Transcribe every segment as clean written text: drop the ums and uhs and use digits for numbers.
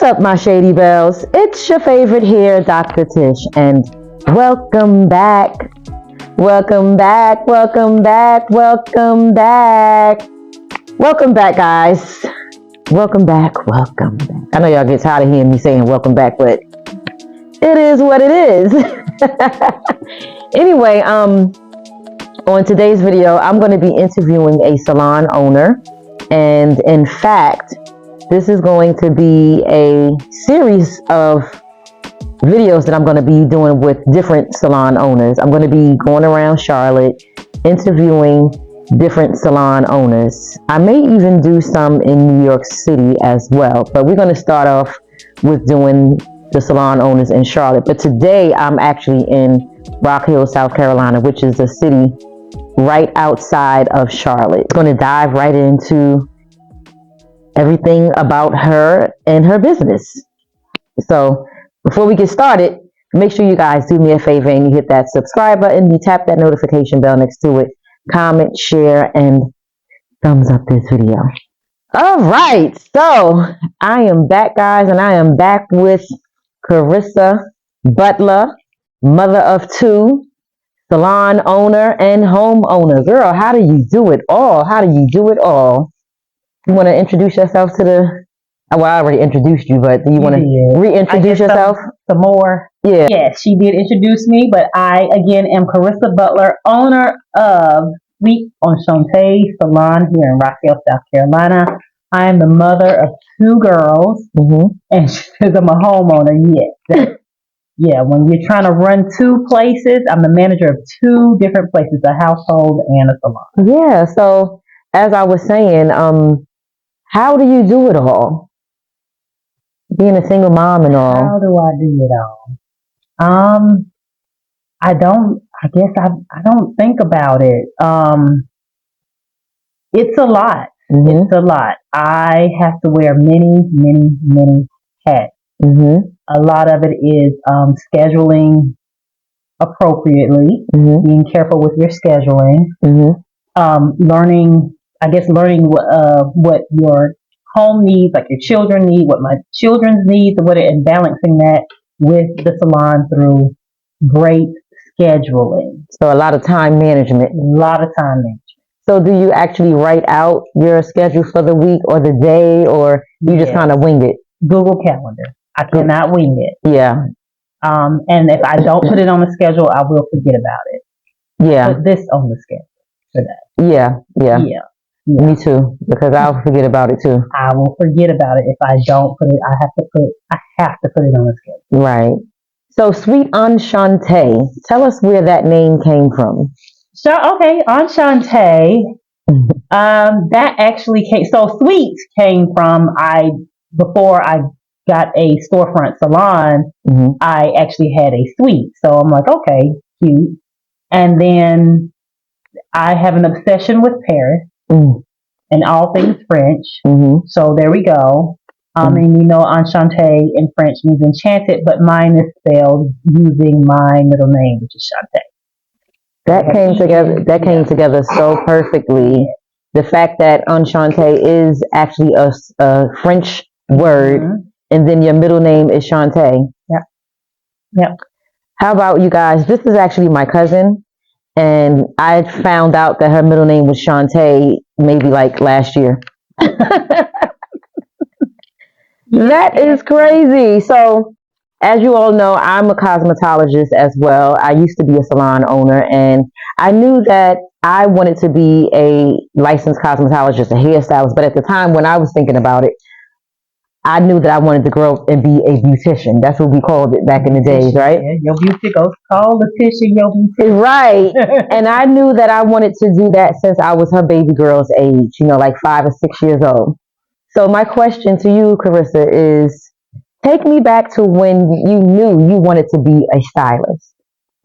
up, my shady bells? It's your favorite here, Dr. Tish, and welcome back. Welcome back, welcome back, welcome back. Welcome back, guys. Welcome back, welcome back. I know y'all get tired of hearing me saying welcome back, but it is what it is. Anyway, on today's video, I'm going to be interviewing a salon owner, and in fact, this is going to be a series of videos that I'm going to be doing with different salon owners. I'm going to be going around Charlotte, interviewing different salon owners. I may even do some in New York City as well, but we're going to start off with doing the salon owners in Charlotte. But today I'm actually in Rock Hill, South Carolina, which is a city right outside of Charlotte. I'm going to dive right into everything about her and her business. So before we get started, make sure you guys do me a favor and you hit that subscribe button, you tap that notification bell next to it, comment, share, and thumbs up this video. All right, so I am back, guys, and I am back with Carissa Butler, mother of two, salon owner and home owner. Girl, how do you do it all? How do you do it all? You want to introduce yourself to the... Well, I already introduced you, but do you want to reintroduce yourself? Some more. Yeah. Yes, she did introduce me, but I, again, am Carissa Butler, owner of Sweet Enchante Salon here in Rock Hill, South Carolina. I am the mother of two girls, and she says I'm a homeowner. Yes. Yeah, when you're trying to run two places, I'm the manager of two different places, a household and a salon. Yeah, so as I was saying, how do you do it all? Being a single mom and all. How do I do it all? I don't think about it. It's a lot. It's a lot. I have to wear many hats. A lot of it is scheduling appropriately, being careful with your scheduling, learning what your home needs, like your children need, what my children's needs, and balancing that with the salon through great scheduling. So a lot of time management. So do you actually write out your schedule for the week or the day, or you just kind of wing it? Google Calendar. I cannot wing it. Yeah. And if I don't put it on the schedule, I will forget about it. Yeah. Put this on the schedule today. Yeah. Me too, because I'll forget about it too. I will forget about it if I don't put it. I have to put it on the schedule. Right. So Sweet Enchante, tell us where that name came from. Okay, Enchante. That actually came. So Sweet came from before I got a storefront salon. I actually had a suite. So I'm like, okay, cute. And then I have an obsession with Paris. And all things French. So there we go. And Enchante in French means enchanted, but mine is spelled using my middle name, which is Chante. That came together so perfectly. The fact that Enchante is actually a French word, and then your middle name is Chante. Yep. How about you guys? This is actually my cousin. And I found out that her middle name was Chante maybe like last year. That is crazy. So, as you all know, I'm a cosmetologist as well. I used to be a salon owner, and I knew that I wanted to be a licensed cosmetologist, a hairstylist. But at the time when I was thinking about it, I knew that I wanted to grow up and be a beautician. That's what we called it back in the days, right? Yeah, your beauty goes call Letitia your beautician. Right. And I knew that I wanted to do that since I was her baby girl's age, like 5 or 6 years old. So my question to you, Carissa, is take me back to when you knew you wanted to be a stylist.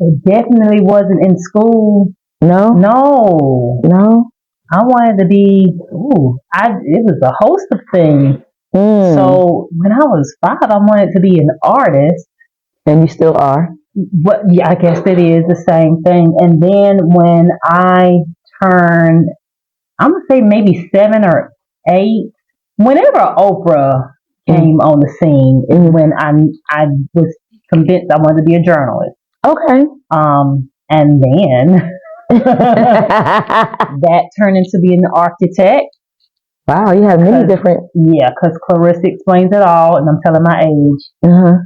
It definitely wasn't in school. No? No. I wanted to be, it was a host of things. So when I was 5, I wanted to be an artist. And you still are? But yeah, I guess it is the same thing. And then when I turned, I'm going to say maybe 7 or 8, whenever Oprah came on the scene is when I was convinced I wanted to be a journalist. Okay. And then that turned into being an architect. Wow, you have many different. Yeah, because Carissa explains it all, and I'm telling my age.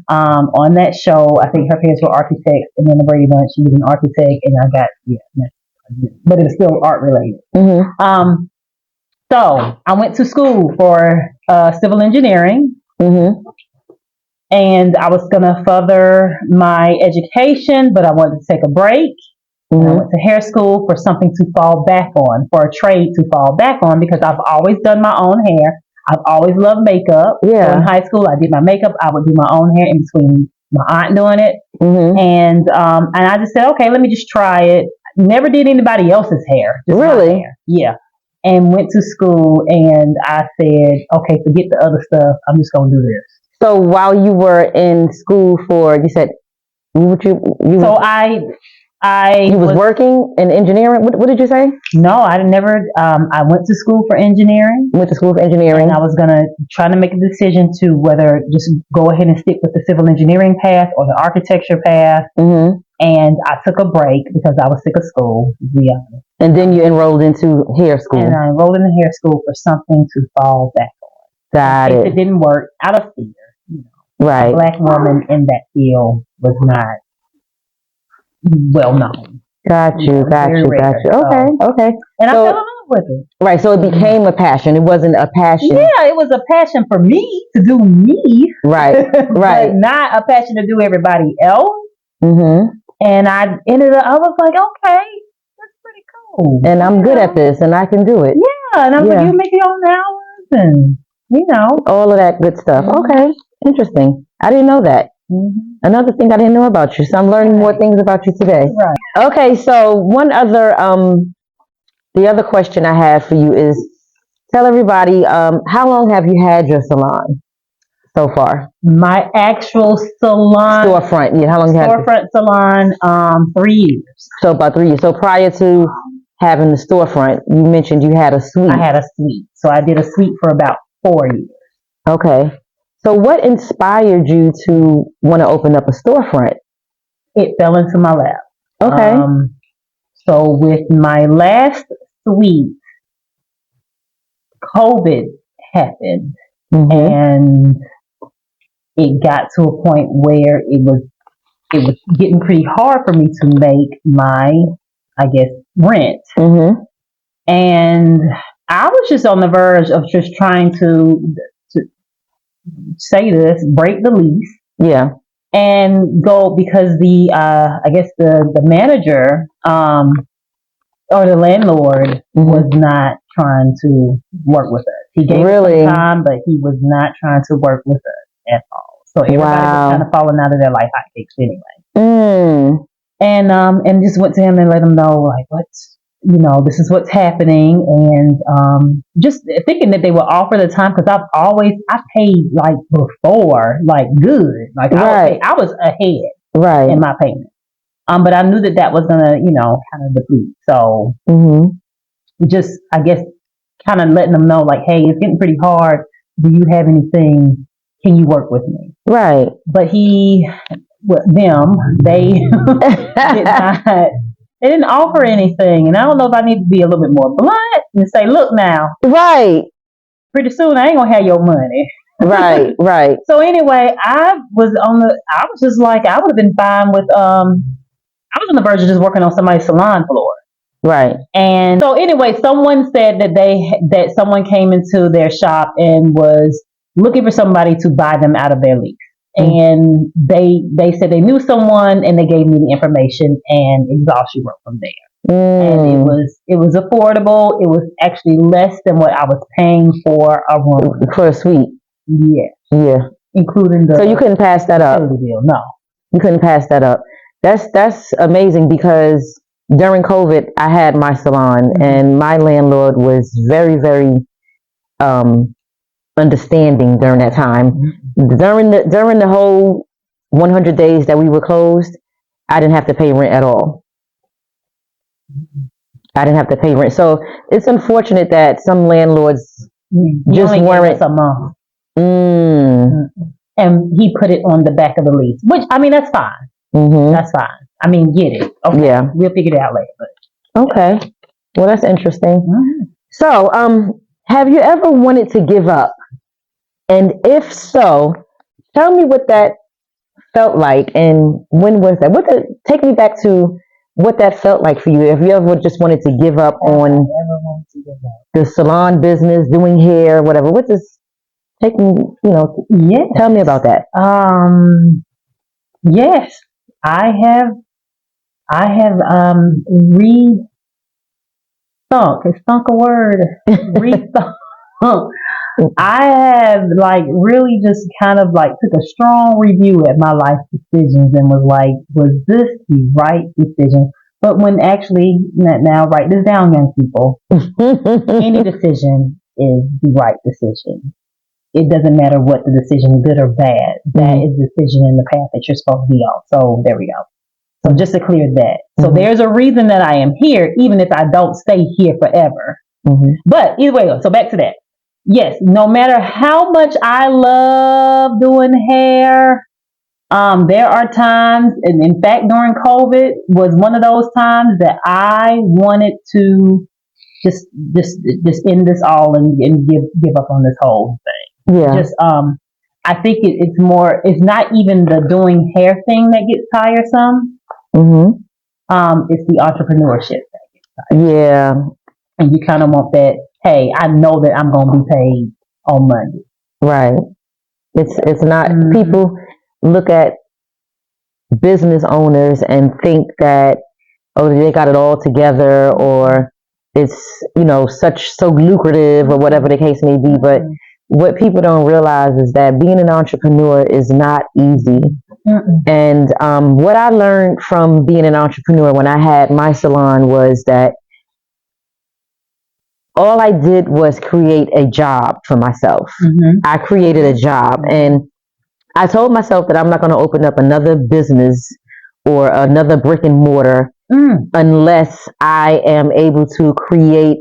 On that show, I think her parents were architects, and then the Brady Bunch, she was an architect, and I got but it was still art related. So I went to school for civil engineering. And I was gonna further my education, but I wanted to take a break. I went to hair school for something to fall back on, for a trade to fall back on, because I've always done my own hair. I've always loved makeup. Yeah. So in high school, I did my makeup. I would do my own hair in between my aunt doing it. And I just said, okay, let me just try it. Never did anybody else's hair. Just really? my hair. Yeah. And went to school, and I said, okay, forget the other stuff. I'm just going to do this. So while you were in school for, you said, you was working in engineering? What did you say? No, I never. I went to school for engineering. Went to school for engineering. And I was gonna try to make a decision to whether just go ahead and stick with the civil engineering path or the architecture path. And I took a break because I was sick of school, to be honest. And then you enrolled into hair school. And I enrolled in the hair school for something to fall back on. Got it. It didn't work out of fear. Right. A black woman in that field was not well known. Got you. Okay. And I fell in love with it. Right. So it became a passion. It wasn't a passion. Yeah, it was a passion for me to do me. Right. Right. But not a passion to do everybody else. And I was like, okay, that's pretty cool. And I'm good at this, and I can do it. Yeah. And I was like, you make your own hours, and all of that good stuff. Okay. Interesting. I didn't know that. Another thing I didn't know about you. So I'm learning more things about you today. Right. Okay. So one other, the other question I have for you is, tell everybody, how long have you had your salon so far? My actual salon. Storefront. Yeah. How long have you had? Storefront salon, 3 years. So about 3 years. So prior to having the storefront, you mentioned you had a suite. I had a suite. So I did a suite for about 4 years. Okay. So what inspired you to want to open up a storefront? It fell into my lap. Okay. So with my last suite, COVID happened, and it got to a point where it was getting pretty hard for me to make my, I guess, rent. And I was just on the verge of just trying to say this, break the lease. Yeah. And go, because the I guess the manager or the landlord was not trying to work with us. He gave us some time, but he was not trying to work with us at all. So everybody was kind of falling out of there like hotcakes anyway. And just went to him and let him know, like, this is what's happening, and just thinking that they would offer the time, because I paid like before, like good, like I was ahead in my payment, but I knew that was gonna kind of deplete. So just, I guess, kind of letting them know, like, hey, it's getting pretty hard. Do you have anything? Can you work with me? Right. But they did not. They didn't offer anything, and I don't know if I need to be a little bit more blunt and say, look now. Right. Pretty soon I ain't gonna have your money. Right. So anyway, I was just like, I would have been fine with, I was on the verge of just working on somebody's salon floor. Right. And so anyway, someone said that someone came into their shop and was looking for somebody to buy them out of their lease. And they said they knew someone, and they gave me the information, and it was all she wrote from there. And it was affordable. It was actually less than what I was paying for a room, for a suite. Yeah, including the. So you couldn't pass that up. Deal. No, you couldn't pass that up. That's amazing, because during COVID I had my salon, and my landlord was very, very understanding during that time. During the whole 100 days that we were closed, I didn't have to pay rent at all. I didn't have to pay rent. So it's unfortunate that some landlords just weren't. A month. Mm. And he put it on the back of the lease, which, I mean, that's fine. Mm-hmm. That's fine. I mean, get it. Okay. Yeah. We'll figure it out later. But Okay. Well, that's interesting. mm-hmm. So, have you ever wanted to give up? And if so, tell me what that felt like and when was that? Take me back to what that felt like for you. If you ever just wanted to give up on the salon business, doing hair, whatever. Take me, Yes. tell me about that. Yes, I have re-thunk. Is thunk a word? Re-thunk. I have really just kind of took a strong review at my life decisions and was like, was this the right decision? But when actually, now write this down, young people, any decision is the right decision. It doesn't matter what the decision, good or bad. That is the decision in the path that you're supposed to be on. So there we go. So just to clear that. So there's a reason that I am here, even if I don't stay here forever. But either way, so back to that. Yes, no matter how much I love doing hair, there are times, and in fact, during COVID was one of those times that I wanted to just end this all and give up on this whole thing. Yeah. Just I think it's more. It's not even the doing hair thing that gets tiresome. It's the entrepreneurship that gets tiresome. Yeah. And you kind of want that. Hey, I know that I'm going to be paid on Monday. Right. It's not. People look at business owners and think that they got it all together, or it's so lucrative, or whatever the case may be. But what people don't realize is that being an entrepreneur is not easy. And what I learned from being an entrepreneur when I had my salon was that all I did was create a job for myself. I created a job, and I told myself that I'm not going to open up another business or another brick and mortar unless I am able to create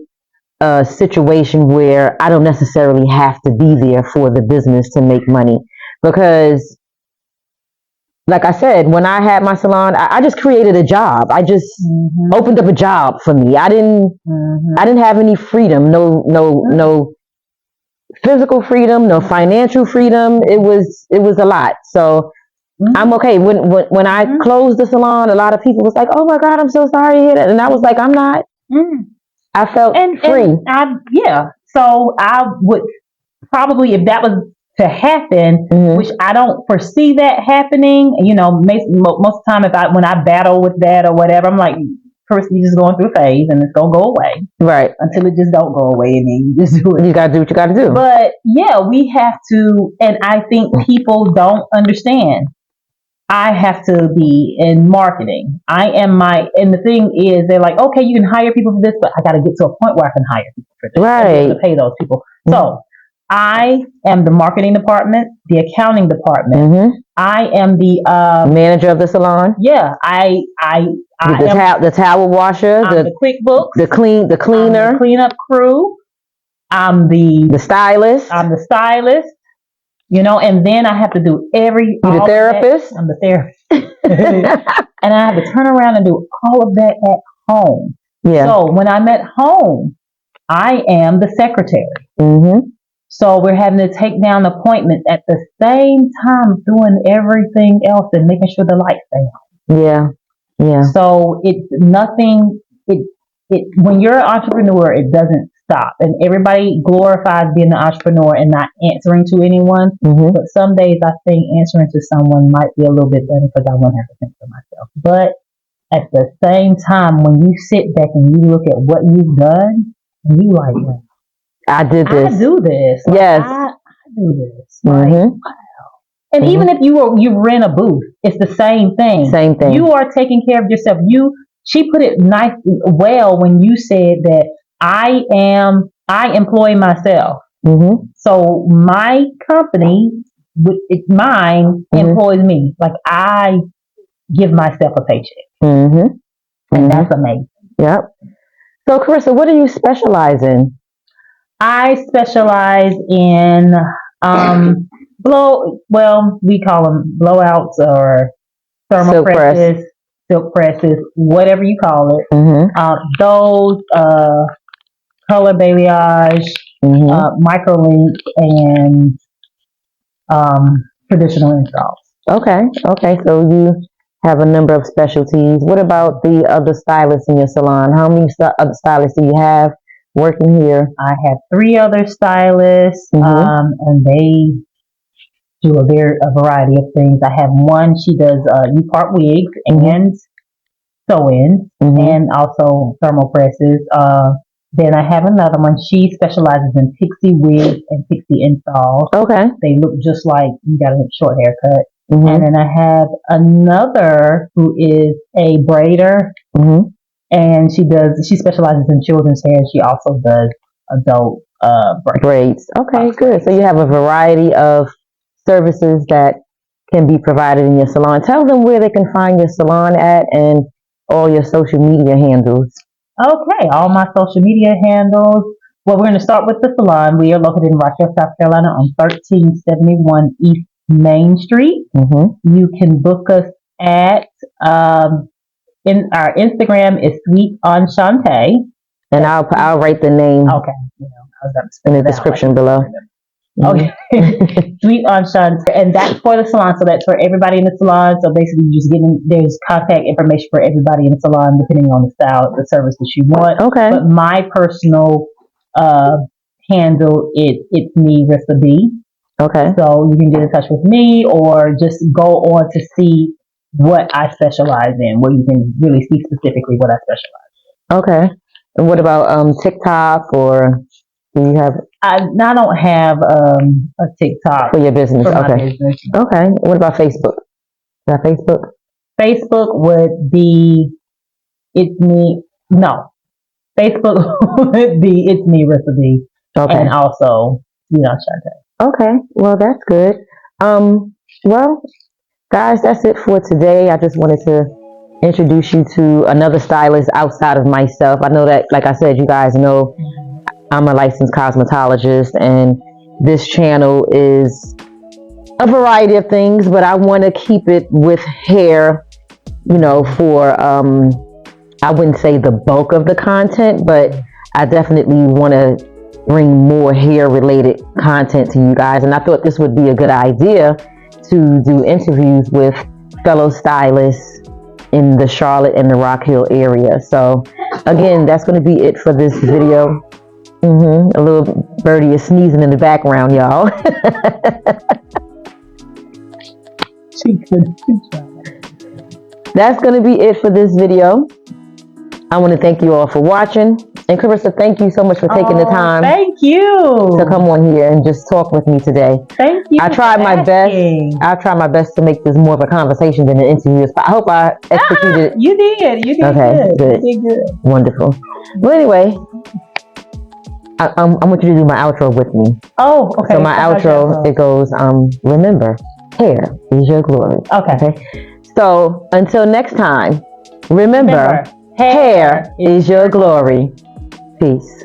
a situation where I don't necessarily have to be there for the business to make money. Because, like I said, when I had my salon, I just created a job. I just opened up a job for me. I didn't have any freedom, no physical freedom, no financial freedom. It was a lot. So I'm okay. When I closed the salon, a lot of people was like, "Oh my God, I'm so sorry to hear that," and I was like, "I'm not." I felt free. So I would probably, if that was to happen, which I don't foresee that happening. Most of the time, when I battle with that or whatever, I'm like, first you're just going through a phase and it's gonna go away, right? Until it just don't go away, and then you just do it. You gotta do what you gotta do. But yeah, we have to, and I think people don't understand. I have to be in marketing. And the thing is, they're like, okay, you can hire people for this, but I got to get to a point where I can hire people for this. Right. To pay those people. So I am the marketing department, the accounting department. I am the manager of the salon. Yeah, the towel washer, the QuickBooks, the cleaner, the cleanup crew. I'm the stylist. I'm the stylist. And then I have to do the therapist. I'm the therapist. And I have to turn around and do all of that at home. Yeah. So when I'm at home, I am the secretary. So we're having to take down appointments at the same time doing everything else and making sure the lights stay on. Yeah. Yeah. So it's nothing. When you're an entrepreneur, it doesn't stop. And everybody glorifies being an entrepreneur and not answering to anyone. But some days I think answering to someone might be a little bit better because I won't have to think for myself. But at the same time, when you sit back and you look at what you've done, and you like, well, I did this. I do this. Yes. I do this. Wow. And even if you rent a booth, it's the same thing. Same thing. You are taking care of yourself. She put it well when you said that I employ myself. So my company, mine, employs me. Like I give myself a paycheck. And that's amazing. Yep. So Carissa, what do you specialize in? I specialize in We call them blowouts or thermal Silk press. presses, silk presses, whatever you call it. Those color balayage, microlink, and traditional installs. Okay. So you have a number of specialties. What about the other stylists in your salon? How many other stylists do you have working here? I have 3 other stylists, and they do a variety of things. I have one, she does U-part wigs and sew-ins, and also thermal presses. Then I have another one. She specializes in pixie wigs and pixie installs. Okay. They look just like you got a short haircut. And then I have another who is a braider, and she specializes in children's hair. She also does adult braids. Okay, good. So you have a variety of services that can be provided in your salon. Tell them where they can find your salon at and all your social media handles. Okay, all my social media handles. Well, we're going to start with the salon. We are located in Rockville, South Carolina on 1371 East Main Street. You can book us at in our Instagram is Sweet Enchante. And I'll write the name. Okay, in the description below. Okay, Sweet Enchante, and that's for the salon. So that's for everybody in the salon. So basically, there's contact information for everybody in the salon, depending on the style, the service that you want. Okay. But my personal handle it's me, Rissa B. Okay. So you can get in touch with me, or just go on to see what I specialize in, where you can really see specifically what I specialize in. Okay. And what about TikTok, or do you have? I don't have a TikTok for your business. For my business. Okay. What about Facebook? Is that Facebook? Facebook would be it's me. No, Facebook would be it's me, Rissa B. Okay. And also, Shante. Okay. Well, that's good. Well, guys, that's it for today. I just wanted to introduce you to another stylist outside of myself. I know that, like I said, you guys know I'm a licensed cosmetologist, and this channel is a variety of things, but I want to keep it with hair, for, I wouldn't say the bulk of the content, but I definitely want to bring more hair related content to you guys. And I thought this would be a good idea to do interviews with fellow stylists in the Charlotte and the Rock Hill area. So again, that's going to be it for this video. A little birdie is sneezing in the background, y'all. That's going to be it for this video. I want to thank you all for watching. And Carissa, thank you so much for taking the time. Thank you. To come on here and just talk with me today. Thank you. I tried my best. I tried my best to make this more of a conversation than an interview. I hope I executed. You did. You did okay, good. You did good. Wonderful. Well, anyway, I want you to do my outro with me. Oh, okay. So my outro, it goes, remember, hair is your glory. Okay. So until next time, remember hair is your glory. Peace.